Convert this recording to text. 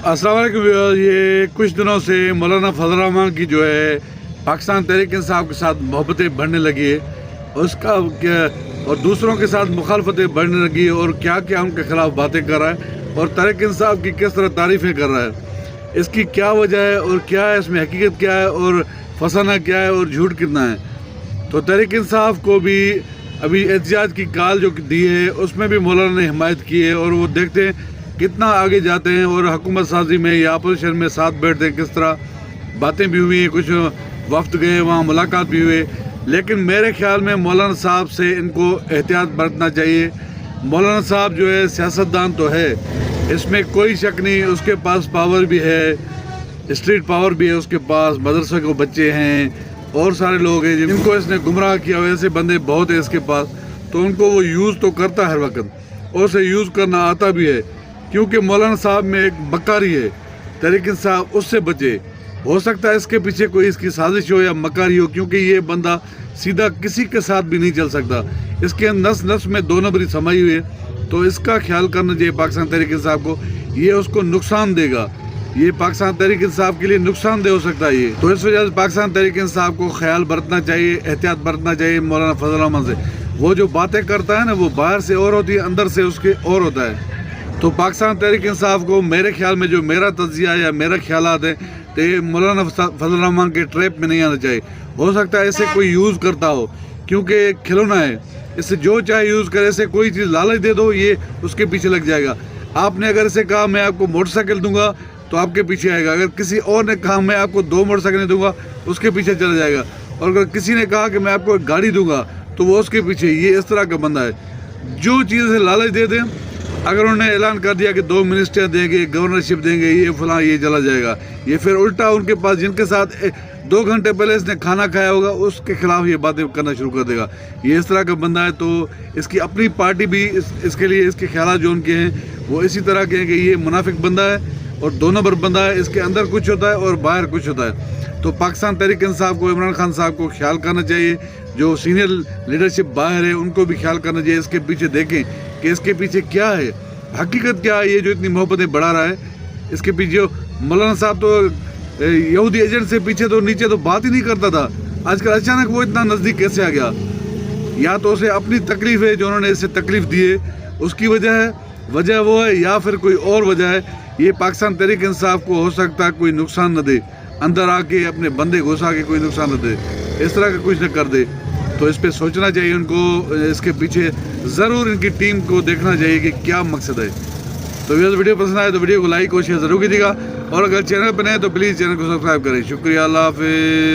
अस्सलाम वालेकुम व्यूअर्स। ये कुछ दिनों से मौलाना फजल रहमान की जो है पाकिस्तान तहरीक इंसाफ के साथ मोहब्बतें बढ़ने लगी है, उसका और दूसरों के साथ मुखालफतें बढ़ने लगी है और क्या क्या उनके खिलाफ बातें कर रहा है और तहरीक इंसाफ की किस तरह तारीफ़ें कर रहा है। इसकी क्या वजह है और क्या है, इसमें हकीकत क्या है और फसाना क्या है और झूठ कितना है। तो तहरीक इंसाफ को भी अभी एहतजाज की काल जो दी है उसमें भी मौलाना ने हिमायत की है और वो देखते हैं कितना आगे जाते हैं और हुकूमत साजी में या अपोजिशन में साथ बैठते हैं, किस तरह बातें भी हुई, कुछ वक्त गए वहाँ मुलाकात भी हुए। लेकिन मेरे ख्याल में मौलाना साहब से इनको एहतियात बरतना चाहिए। मौलाना साहब जो है सियासतदान तो है, इसमें कोई शक नहीं, उसके पास पावर भी है, स्ट्रीट पावर भी है उसके पास, मदरसे के बच्चे हैं और सारे लोग हैं जिनको इसने गुमराह किया, वैसे बंदे बहुत है इसके पास। तो उनको वो यूज़ तो करता है हर वक्त और उसे यूज़ करना आता भी है, क्योंकि मौलाना साहब में एक मकारी है, तहरीक इंसाफ उससे बचे। हो सकता है इसके पीछे कोई इसकी साजिश हो या मकारी हो, क्योंकि ये बंदा सीधा किसी के साथ भी नहीं चल सकता, इसके नस नस में दो नंबरी समाई हुई है। तो इसका ख्याल करना चाहिए पाकिस्तान तहरीक इंसाफ को, ये उसको नुकसान देगा, ये पाकिस्तान तहरीक इंसाफ के लिए नुकसानदेह हो सकता है ये। तो इस वजह से पाकिस्तान तहरीक इंसाफ को ख्याल बरतना चाहिए, एहतियात बरतना चाहिए मौलाना फजल रहमान से। वो जो बातें करता है ना, वो बाहर से और होती है, अंदर से उसके और होता है। तो पाकिस्तान तहरीक इंसाफ को मेरे ख्याल में, जो मेरा तज्जिया या मेरा ख्यालात है, तो ये मौलाना फजल रहमान के ट्रैप में नहीं आना चाहिए। हो सकता है इसे कोई यूज़ करता हो, क्योंकि एक खिलौना है, इससे जो चाहे यूज़ करे, इसे कोई चीज़ लालच दे दो, ये उसके पीछे लग जाएगा। आपने अगर इसे कहा मैं आपको मोटरसाइकिल दूंगा तो आपके पीछे आएगा, अगर किसी और ने कहा मैं आपको 2 मोटरसाइकिल दूंगा उसके पीछे चला जाएगा, और अगर किसी ने कहा कि मैं आपको एक गाड़ी दूंगा तो वो उसके पीछे। ये इस तरह का बंदा है, जो चीज़ से लालच दे दें। अगर उन्होंने ऐलान कर दिया कि 2 मिनिस्टर देंगे, गवर्नरशिप देंगे, ये फलां, ये चला जाएगा, ये फिर उल्टा उनके पास जिनके साथ 2 घंटे पहले इसने खाना खाया होगा उसके खिलाफ ये बातें करना शुरू कर देगा। ये इस तरह का बंदा है। तो इसकी अपनी पार्टी भी इसके लिए, इसके ख्याल जो उनके हैं वो इसी तरह के हैं कि ये मुनाफिक बंदा है और 2 नंबर बंदा है, इसके अंदर कुछ होता है और बाहर कुछ होता है। तो पाकिस्तान तहरीक इंसाफ को, इमरान खान साहब को ख्याल करना चाहिए, जो सीनियर लीडरशिप बाहर है उनको भी ख्याल करना चाहिए। इसके पीछे देखें कि इसके पीछे क्या है, हकीकत क्या है, ये जो इतनी मोहब्बतें बढ़ा रहा है। इसके पीछे मौलाना साहब तो यहूदी एजेंट से पीछे तो नीचे तो बात ही नहीं करता था, आजकल अचानक वो इतना नज़दीक कैसे आ गया? या तो उसे अपनी तकलीफ है जो उन्होंने इसे तकलीफ दी है उसकी वजह वो है, या फिर कोई और वजह है। ये पाकिस्तान तहरीक इंसाफ को हो सकता है कोई नुकसान न दे, अंदर आके अपने बंदे घुसा के कोई नुकसान न दे, इस तरह का कुछ न कर दे। तो इस पे सोचना चाहिए उनको, इसके पीछे ज़रूर इनकी टीम को देखना चाहिए कि क्या मकसद है। तो वीडियो पसंद आए तो वीडियो को लाइक और शेयर ज़रूर कीजिएगा, और अगर चैनल पर नए तो प्लीज़ चैनल को सब्सक्राइब करें। शुक्रिया, अल्लाह हाफ़िज़।